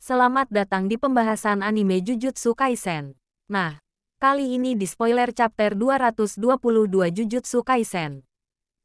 Selamat datang di pembahasan anime Jujutsu Kaisen. Nah, kali ini di spoiler chapter 222 Jujutsu Kaisen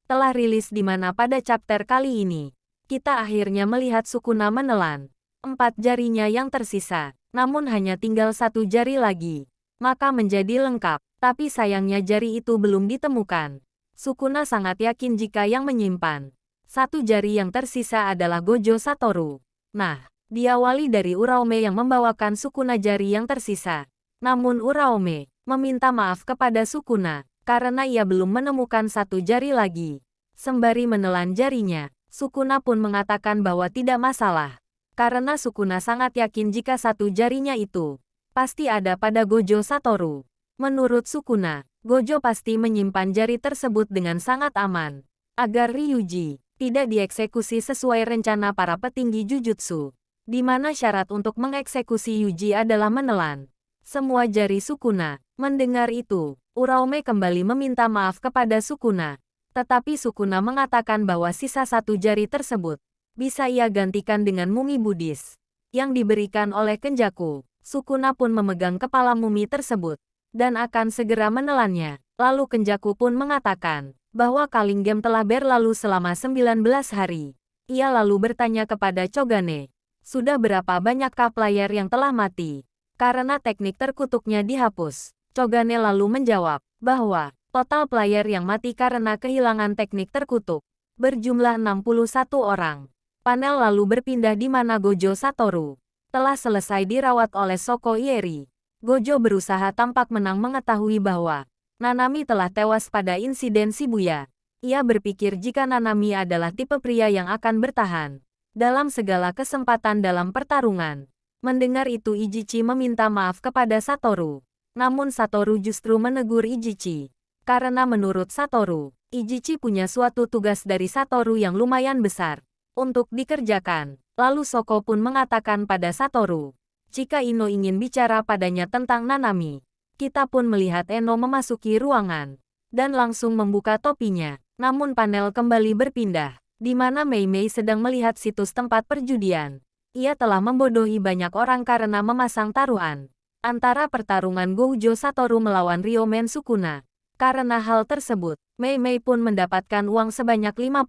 telah rilis di mana pada chapter kali ini, kita akhirnya melihat Sukuna menelan 4 jarinya yang tersisa, namun hanya tinggal 1 jari lagi. Maka menjadi lengkap, tapi sayangnya jari itu belum ditemukan. Sukuna sangat yakin jika yang menyimpan 1 jari yang tersisa adalah Gojo Satoru. Nah, diawali dari Uraome yang membawakan Sukuna jari yang tersisa. Namun Uraome meminta maaf kepada Sukuna karena ia belum menemukan 1 jari lagi. Sembari menelan jarinya, Sukuna pun mengatakan bahwa tidak masalah. Karena Sukuna sangat yakin jika 1 jarinya itu pasti ada pada Gojo Satoru. Menurut Sukuna, Gojo pasti menyimpan jari tersebut dengan sangat aman agar Ryuji tidak dieksekusi sesuai rencana para petinggi Jujutsu, di mana syarat untuk mengeksekusi Yuji adalah menelan semua jari Sukuna. Mendengar itu, Uraome kembali meminta maaf kepada Sukuna. Tetapi Sukuna mengatakan bahwa sisa 1 jari tersebut bisa ia gantikan dengan mumi Buddhis yang diberikan oleh Kenjaku. Sukuna pun memegang kepala mumi tersebut dan akan segera menelannya. Lalu Kenjaku pun mengatakan bahwa Calling Game telah berlalu selama 19 hari. Ia lalu bertanya kepada Chogane, sudah berapa banyakkah player yang telah mati karena teknik terkutuknya dihapus? Chogane lalu menjawab bahwa total player yang mati karena kehilangan teknik terkutuk berjumlah 61 orang. Panel lalu berpindah di mana Gojo Satoru telah selesai dirawat oleh Shoko Ieri. Gojo berusaha tampak menang mengetahui bahwa Nanami telah tewas pada insiden Shibuya. Ia berpikir jika Nanami adalah tipe pria yang akan bertahan dalam segala kesempatan dalam pertarungan. Mendengar itu Ijichi meminta maaf kepada Satoru. Namun Satoru justru menegur Ijichi. Karena menurut Satoru, Ijichi punya suatu tugas dari Satoru yang lumayan besar untuk dikerjakan. Lalu Shoko pun mengatakan pada Satoru, jika Ino ingin bicara padanya tentang Nanami. Kita pun melihat Eno memasuki ruangan dan langsung membuka topinya. Namun panel kembali berpindah di mana Mei Mei sedang melihat situs tempat perjudian. Ia telah membodohi banyak orang karena memasang taruhan antara pertarungan Gojo Satoru melawan Ryomen Sukuna. Karena hal tersebut, Mei Mei pun mendapatkan uang sebanyak 50.000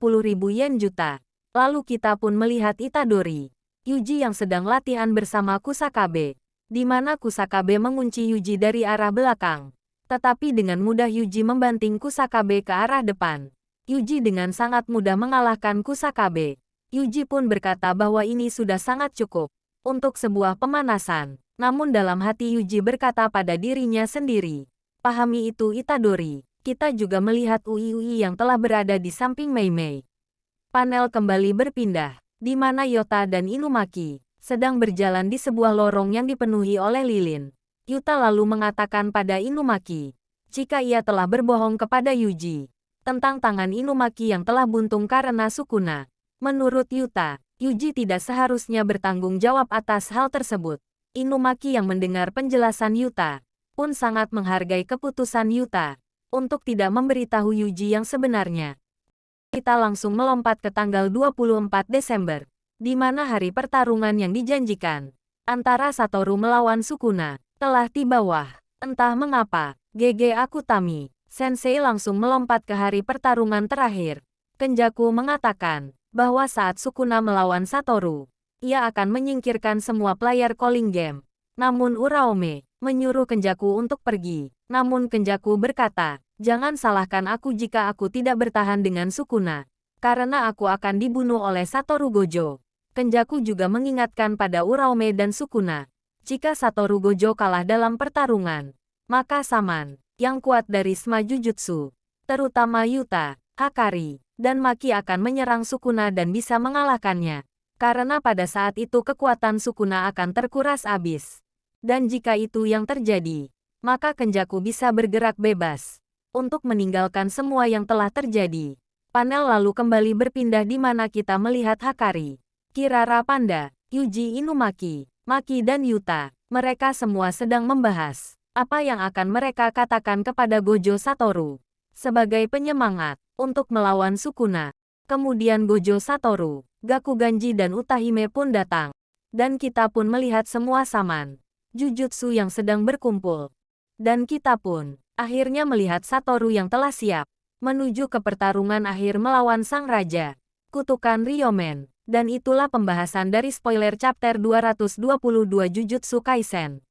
yen juta. Lalu kita pun melihat Itadori Yuji yang sedang latihan bersama Kusakabe, di mana Kusakabe mengunci Yuji dari arah belakang. Tetapi dengan mudah Yuji membanting Kusakabe ke arah depan. Yuji dengan sangat mudah mengalahkan Kusakabe. Yuji pun berkata bahwa ini sudah sangat cukup untuk sebuah pemanasan. Namun dalam hati Yuji berkata pada dirinya sendiri, pahami itu Itadori. Kita juga melihat Ui yang telah berada di samping Mei Mei. Panel kembali berpindah, di mana Yota dan Inumaki sedang berjalan di sebuah lorong yang dipenuhi oleh lilin. Yuta lalu mengatakan pada Inumaki, jika ia telah berbohong kepada Yuji tentang tangan Inumaki yang telah buntung karena Sukuna. Menurut Yuta, Yuji tidak seharusnya bertanggung jawab atas hal tersebut. Inumaki yang mendengar penjelasan Yuta pun sangat menghargai keputusan Yuta untuk tidak memberitahu Yuji yang sebenarnya. Kita langsung melompat ke tanggal 24 Desember, di mana hari pertarungan yang dijanjikan antara Satoru melawan Sukuna telah tiba. Wah, entah mengapa, GG Akutami Sensei langsung melompat ke hari pertarungan terakhir. Kenjaku mengatakan bahwa saat Sukuna melawan Satoru, ia akan menyingkirkan semua player Calling Game. Namun Uraome menyuruh Kenjaku untuk pergi. Namun Kenjaku berkata, jangan salahkan aku jika aku tidak bertahan dengan Sukuna, karena aku akan dibunuh oleh Satoru Gojo. Kenjaku juga mengingatkan pada Uraome dan Sukuna, jika Satoru Gojo kalah dalam pertarungan, maka Saman yang kuat dari Sma Jujutsu, terutama Yuta, Hakari, dan Maki akan menyerang Sukuna dan bisa mengalahkannya. Karena pada saat itu kekuatan Sukuna akan terkuras habis. Dan jika itu yang terjadi, maka Kenjaku bisa bergerak bebas untuk meninggalkan semua yang telah terjadi. Panel lalu kembali berpindah di mana kita melihat Hakari, Kirara Panda, Yuji Inumaki, Maki dan Yuta. Mereka semua sedang membahas apa yang akan mereka katakan kepada Gojo Satoru sebagai penyemangat untuk melawan Sukuna. Kemudian Gojo Satoru, Gakuganji dan Utahime pun datang. Dan kita pun melihat semua saman Jujutsu yang sedang berkumpul. Dan kita pun akhirnya melihat Satoru yang telah siap menuju ke pertarungan akhir melawan Sang Raja. Kutukan Ryomen. Dan itulah pembahasan dari spoiler chapter 222 Jujutsu Kaisen.